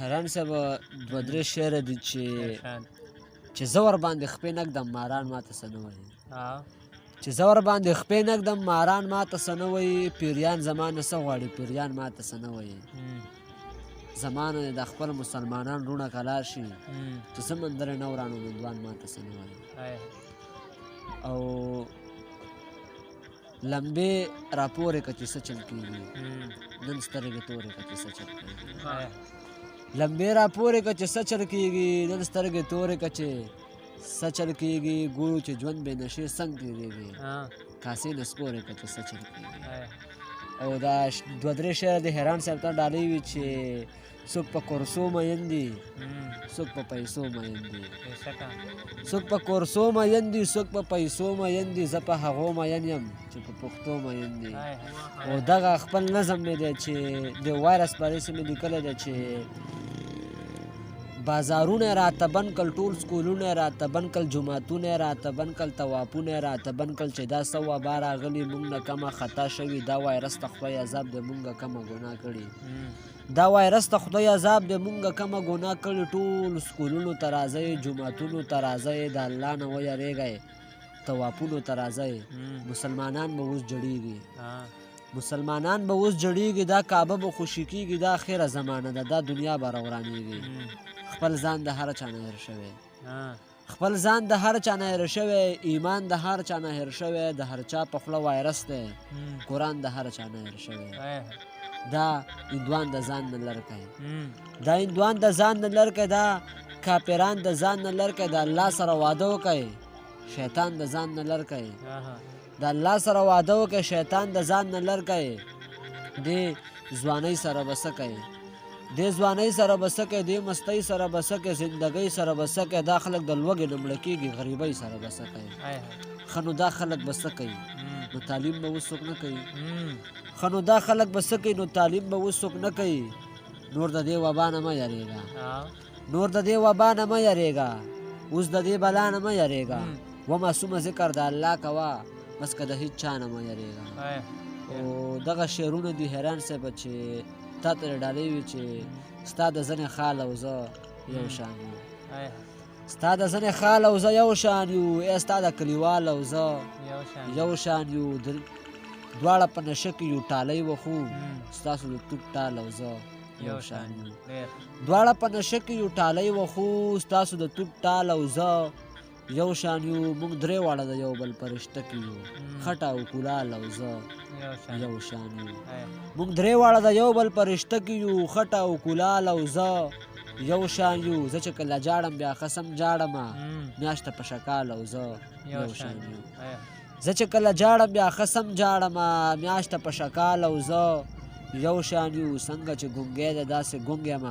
حیران صاحب دوه درې شعره دي چې زه ورباندې خپې نږدم ماران ماته څه نه وایي چې زه ورباندې خپې نږدم ماران ماته څه نه وایي پیریان زما نه څه غواړي پیریان ماته څه نه وایي زما نه د خپل مسلمانان رونه کلار شي چې څه مندرې نه ورانو مندوان ماته څه نه وایي او لمبې راپورې که چې څه چل کېږي نن سترګې تورې که چې څه چل کېږي لمبې راپورې که چې څه چل کېږي نن سترګې تورې که چې څه چل کېږي ګورو چې ژوند بې نشې څنګ تېرېږي کاسې نه سپورې که چې څه چل کېږي او دا دوه درې شعره د حیران صاحب ته ډالۍ وي چې څوک په کورسو مین دي څوک په پیسو مین دي څوک په کورسو مین دي څوک په پیسو مین دي زه په هغو مین یم چې په پښتو مین دي او دغه خپل نظم مې دی چې د وایرس پالیسي مې لیکلی دی چې بازارونه یې راته بند کړل ټول سکولونه یې راته بند کړل جوماتونه یې راته بند کړل طوافونه یې راته بند کړل چې دا څه وبا راغلي موږ نه کمه خطا شوي دا وایرس ته خدای عذاب دی موږ کمه ګناه کړي دا وایرس ته خدای عذاب دی موږ کمه ګناه کړي ټول سکولونو ته راځئ جوماتونو ته راځئ د الله نه ویریږئ طوافونو ته راځئ مسلمانان به اوس جړېږي مسلمانان به اوس جړېږي دا کعبه به خوشي کېږي دا خیره زمانه ده دا دنیا به راورانېږي خپل ځان د هر چا نه هېر شوی خپل ځان د هر چا نه هېر شوی ایمان د هر چا نه هېر شوی د هر چا په خوله وایرس دی قرآن د هر چا نه هېر شوی دا هندوان د ځان نه لر کوي دا هندوان د ځان نه لر کوي دا کاپیران د ځان نه لر کوي د الله سره واده وکړي شیطان د ځان نه لر کوي د الله سره واده وکړي شیطان د ځان نه لر کوي دې ځوانۍ سره به څه کوي دې ځوانۍ سره به څه کوي دې مستۍ سره به څه کوي زندګۍ سره به څه کوي دا خلک د لوږې نه مړه کېږي غریبۍ سره به څه کوي ښه نو دا خلک به څه کوي نو تعلیم به اوس څوک نه کوي ښه نو دا خلک به څه کوي نو تعلیم به اوس څوک نه کوي نور د دې وبا نه مه یارېږه نور د دې وبا نه مه یارېږه اوس د دې بلا نه مه یارېږه ومعصومه ذکر د الله کوه بس که د هېڅ چا نه مه یارېږه او دغه شعرونه دي حیران صاحب چې تا ته ډالۍ وي چې ستا د ځنې خال او زه یو شان یو ستا د ځنې خال او زه یو شان یو ای ستا د کلیوال او زه یو شان یو دواړه په نشه کې یو ټالی وخو ستاسو د توت ټال او زه یو شان یو دواړه په نشه کې یو ټالی وخو ستاسو د توت ټال او زه یو شان یو موږ درې واړه د یو بل په رشته کې یو خټه او کولال او زه یو شان یو موږ درې واړه د یو بل په رشته کې یو خټه او کولال او زه یو شان یو زه چې کله جاړم بیا قسم جاړم میاشته په شکال او زه یو شان یو زه چې کله جاړم بیا قسم جاړم میاشته په شکال او زه یو شان یو څنګه چې ګونګی دی داسې ګونګ یم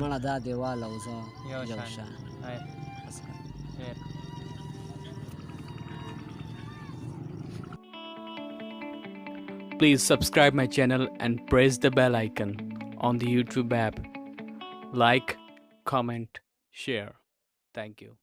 مړه دا دیوال او زه یو شان Please subscribe my channel and press the bell icon on the YouTube app. Like, comment, share. Thank you.